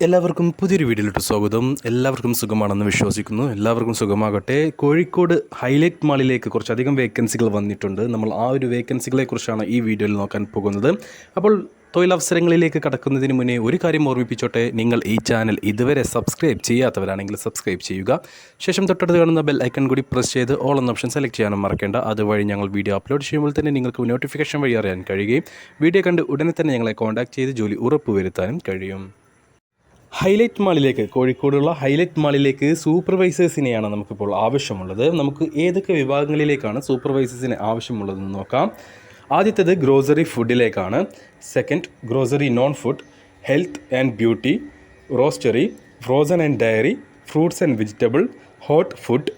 എല്ലാവർക്കും പുതിയൊരു വീഡിയോയിലോട്ട് സ്വാഗതം. എല്ലാവർക്കും സുഖമാണെന്ന് വിശ്വസിക്കുന്നു. എല്ലാവർക്കും സുഖമാകട്ടെ. കോഴിക്കോട് ഹൈലൈറ്റ് മാളിലേക്ക് കുറച്ചധികം വേക്കൻസികൾ വന്നിട്ടുണ്ട്. നമ്മൾ ആ ഒരു വേക്കൻസികളെക്കുറിച്ചാണ് ഈ വീഡിയോയിൽ നോക്കാൻ പോകുന്നത്. അപ്പോൾ തൊഴിലവസരങ്ങളിലേക്ക് കടക്കുന്നതിന് മുന്നേ ഒരു കാര്യം ഓർമ്മിപ്പിച്ചോട്ടെ. നിങ്ങൾ ഈ ചാനൽ ഇതുവരെ സബ്സ്ക്രൈബ് ചെയ്യാത്തവരാണെങ്കിൽ സബ്സ്ക്രൈബ് ചെയ്യുക. ശേഷം തൊട്ടടുത്ത് കാണുന്ന ബെൽ ഐക്കൺ കൂടി പ്രസ് ചെയ്ത് ഓൾ എന്ന ഓപ്ഷൻ സെലക്ട് ചെയ്യാനും മറക്കേണ്ട. അതുവഴി ഞങ്ങൾ വീഡിയോ അപ്ലോഡ് ചെയ്യുമ്പോൾ തന്നെ നിങ്ങൾക്ക് നോട്ടിഫിക്കേഷൻ വഴി അറിയാൻ കഴിയുകയും വീഡിയോ കണ്ട് ഉടനെ തന്നെ ഞങ്ങളെ കോൺടാക്ട് ചെയ്ത് ജോലി ഉറപ്പുവരുത്താനും കഴിയും. ഹൈലൈറ്റ് മാളിലേക്ക്, കോഴിക്കോടുള്ള ഹൈലൈറ്റ് മാളിലേക്ക് സൂപ്പർവൈസേഴ്സിനെയാണ് നമുക്കിപ്പോൾ ആവശ്യമുള്ളത്. നമുക്ക് ഏതൊക്കെ വിഭാഗങ്ങളിലേക്കാണ് സൂപ്പർവൈസേഴ്സിന് ആവശ്യമുള്ളതെന്ന് നോക്കാം. ആദ്യത്തേത് ഗ്രോസറി ഫുഡിലേക്കാണ്. Second grocery non food, health and beauty, roastery, frozen and dairy, fruits and vegetable, hot food,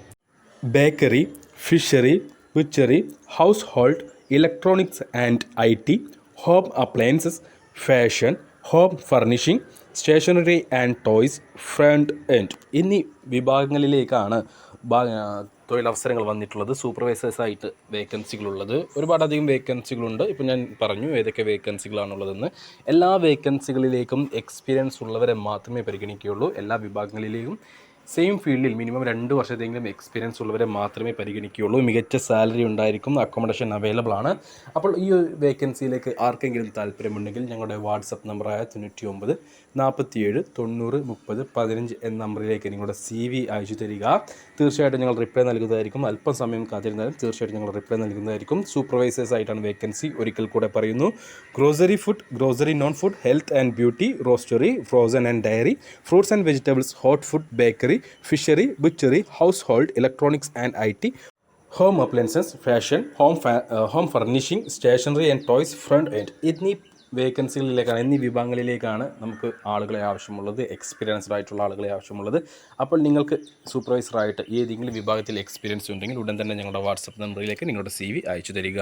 bakery, fishery, butchery, household, electronics and IT, home appliances, fashion, home furnishing, stationery and toys, front end എന്നീ വിഭാഗങ്ങളിലേക്കാണ് തൊഴിലവസരങ്ങൾ വന്നിട്ടുള്ളത്. സൂപ്പർവൈസേഴ്സായിട്ട് വേക്കൻസികളുള്ളത് ഒരുപാടധികം വേക്കൻസികളുണ്ട്. ഇപ്പോൾ ഞാൻ പറഞ്ഞു ഏതൊക്കെ വേക്കൻസികളാണുള്ളതെന്ന്. എല്ലാ വേക്കൻസികളിലേക്കും എക്സ്പീരിയൻസ് ഉള്ളവരെ മാത്രമേ പരിഗണിക്കുകയുള്ളൂ. എല്ലാ വിഭാഗങ്ങളിലേക്കും സെയിം ഫീൽഡിൽ മിനിമം 2 വർഷത്തെങ്കിലും എക്സ്പീരിയൻസ് ഉള്ളവരെ മാത്രമേ പരിഗണിക്കുകയുള്ളൂ. മികച്ച സാലറി ഉണ്ടായിരിക്കും. അക്കോമഡേഷൻ അവൈലബിൾ ആണ്. അപ്പോൾ ഈ വേക്കൻസിയിലേക്ക് ആർക്കെങ്കിലും താല്പര്യമുണ്ടെങ്കിൽ ഞങ്ങളുടെ വാട്സപ്പ് നമ്പറായ 99 47 90 30 15 എന്ന നമ്പറിലേക്ക് നിങ്ങളുടെ CV അയച്ചു തരിക. തീർച്ചയായിട്ടും ഞങ്ങൾ റിപ്ലൈ നൽകുന്നതായിരിക്കും. അല്പം സമയം കാത്തിരുന്നാലും തീർച്ചയായിട്ടും ഞങ്ങൾ റിപ്ലൈ നൽകുന്നതായിരിക്കും. സൂപ്പർവൈസേഴ്സ് ആയിട്ടാണ് വേക്കൻസി. ഒരിക്കൽ കൂടെ പറയുന്നു. Grocery food, grocery non food, health and beauty, roastery, frozen and dairy, fruits and vegetables, hot food, bakery, fishery, butchery, household, electronics and IT, home appliances, fashion, home furnishing, stationery and toys, front end എന്നീ വേക്കൻസികളിലേക്കാണ്, എന്നീ വിഭാഗങ്ങളിലേക്കാണ് നമുക്ക് ആളുകളെ ആവശ്യമുള്ളത്. Experienced ആയിട്ടുള്ള ആളുകളെ ആവശ്യമുള്ളത്. അപ്പോൾ നിങ്ങൾക്ക് സൂപ്പർവൈസറായിട്ട് ഏതെങ്കിലും വിഭാഗത്തിൽ എക്സ്പീരിയൻസ് ഉണ്ടെങ്കിൽ ഉടൻ തന്നെ ഞങ്ങളുടെ വാട്സപ്പ് നമ്പറിലേക്ക് നിങ്ങളുടെ CV അയച്ചു തരിക.